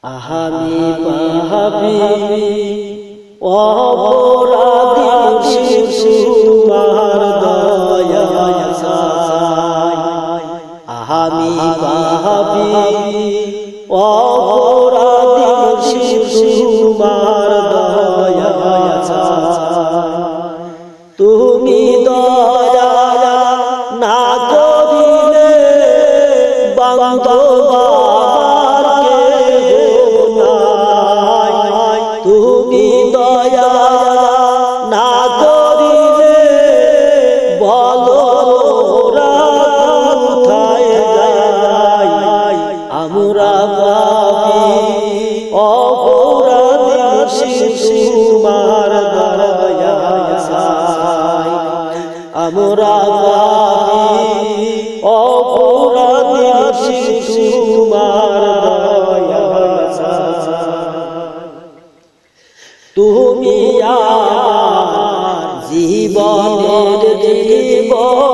আমি পাপী অপরাধী তোমার দয়ায় চাই। আমি পাপী অপরাধী তোমার দয়ায় চাই। তুমি দয়া না করিলে বান্ধবার কেহ নাই। তুমি দয়া না করিলে বলো মোরা কোথায় যাই। আমরা পাপী অপরাধী তোমার দয়ায় চাই। আমরা পাপী অপরাধী তোমার দয়ায় চাই। তুমি আমার জীবনের জীবন,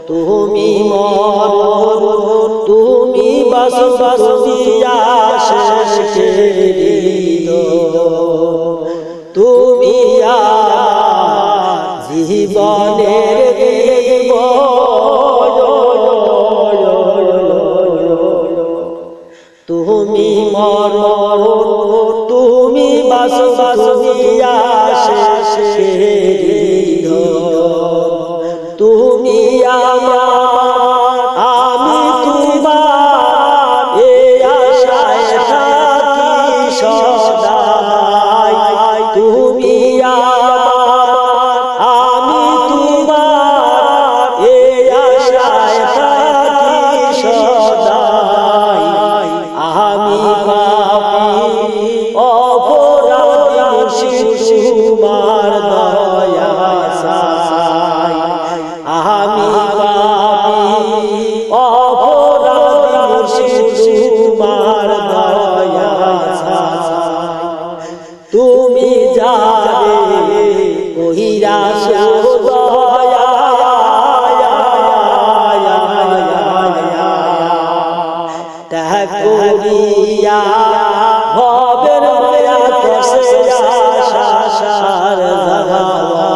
তুমি মরণ, তুমি বাসবাসিয়া তুমি আমার জীবনের জীবন, তুমি মরণ, তুমি বাসবাসিয়া তুমি আমার, আমি তোমার এই আশায় থাকি সদাই। তুমি আমার, আমি তোমার এই আশায় থাকি সদাই। আমি পাপী অপরাধী তোমার দয়ায় চাই। আমি পাপী অপরাধী তোমার দয়ায় চাই। তুমি যারে কহিরাছো দয়া, তাহা করিয়া ভবের মায়া কষে আশার জাগাওয়া।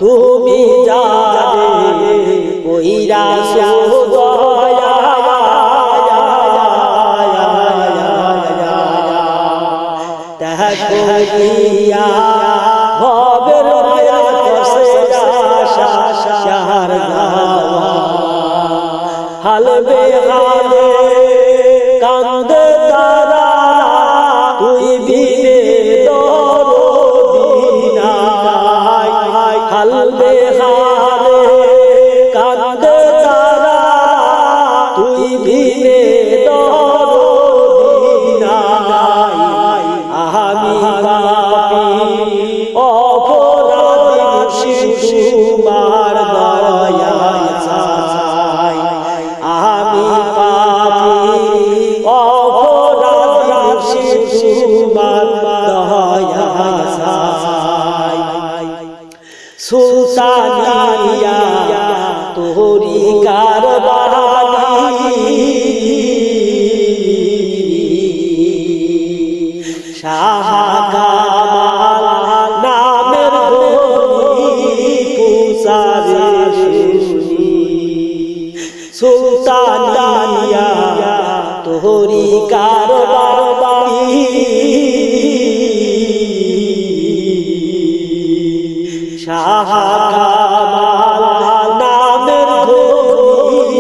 তুমি যারে কহিরাছো দয়া, তাহা করিয়া ভবের মায়া কষে আশার জাগাওয়া। হালবে হালে কান্দে তারা, তুই বিনে দরদি নাই। হালবে হালে কান্দে তারা, তুই বিনে দরদি নাই। আমি পাপী অপরাধী তোমার দয়ায় চাই। আমি পাপী অপরাধী তোমার দয়ায় চাই। সুলতানিয়া তোরি কারবানি, শাহ কামাল নামের ধনী পূজারে শুনি। সুলতানিয়া তোরি কারবানি, শাহ কামাল নামের ধনী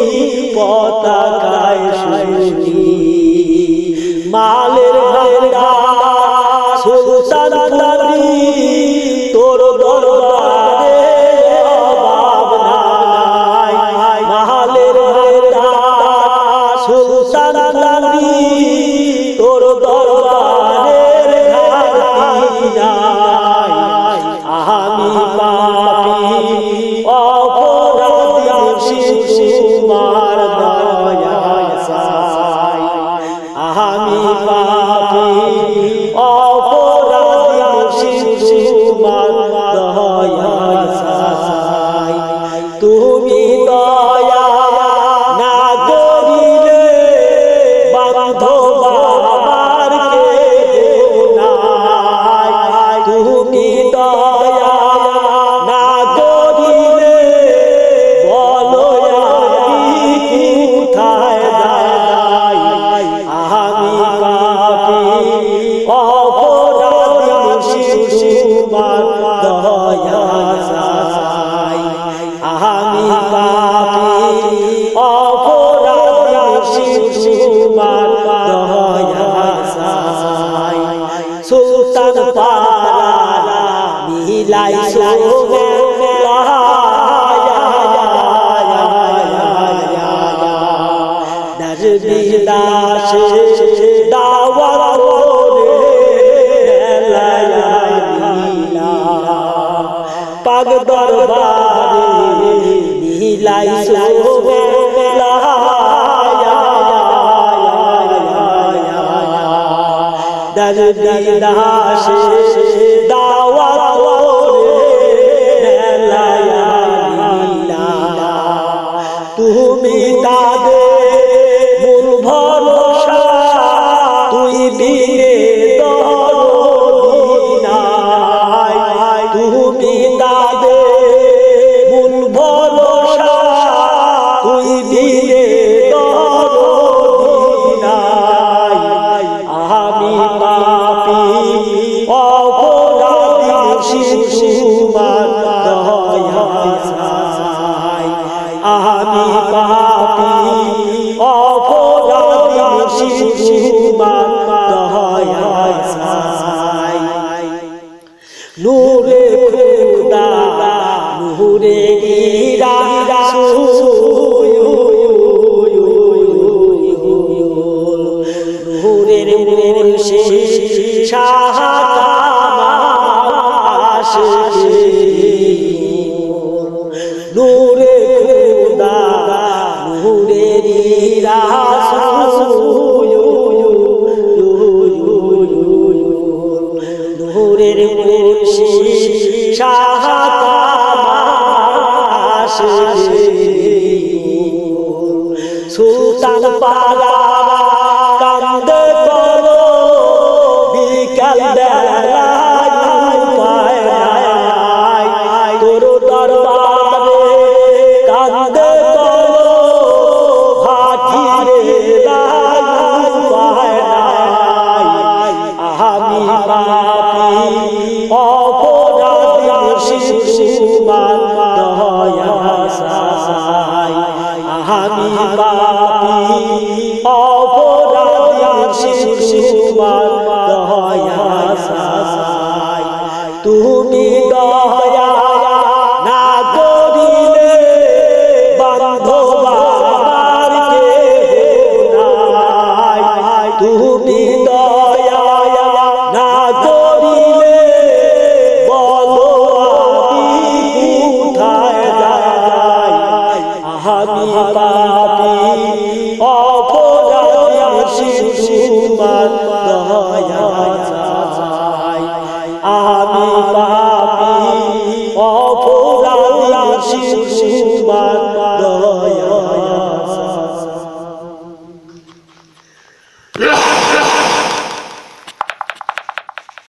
পতাকায় শুনি। মালের ভান্ডার সুলতানপুরি, তোর দরবারে অভাব নাই। মালের ভান্ডার সুলতানপুরি, তোর দরবারে ঘাটতি নাই। আমি পাপী দাস দাওয়াত পাক দরবারে নীলাই সোবে দরদি দাস দাওয়াত তুমি তাদের মূল ভরসা তুই বিনে দরদি নাই তুমি তাদের মূল ভরসা তুই বিনে দরদি নাই আমি পাপী অপরাধী শিশুমার দয়া চাই আমি পাপী অপরাধী শিশুমার দয়া চাই নূরে খোদা নূরে ইরাদা নূরের মুর্শিদ শাহ কামাল নূরে খোদা নূরে রাসূল নূরের মুর্শিদ শাহ কামাল সুলতান পালা কান্দে করো বিকাল বেলায় উপায় নাই তোর দরবারে কান্দে করো হাটিরে উপায় নাই আমি পাপী অপরাধী শিশুমার দয়া চাই আমি পাপী অপরাধী শিশুমার দয়া চাই তুমি দয়া না করিলে বান্ধব আমার কেহ নাই তুমি দয়া না করিলে বলো আমি কোথায় যাই আমি পাপী অপরাধী শিশুমার দয়া চাই আমি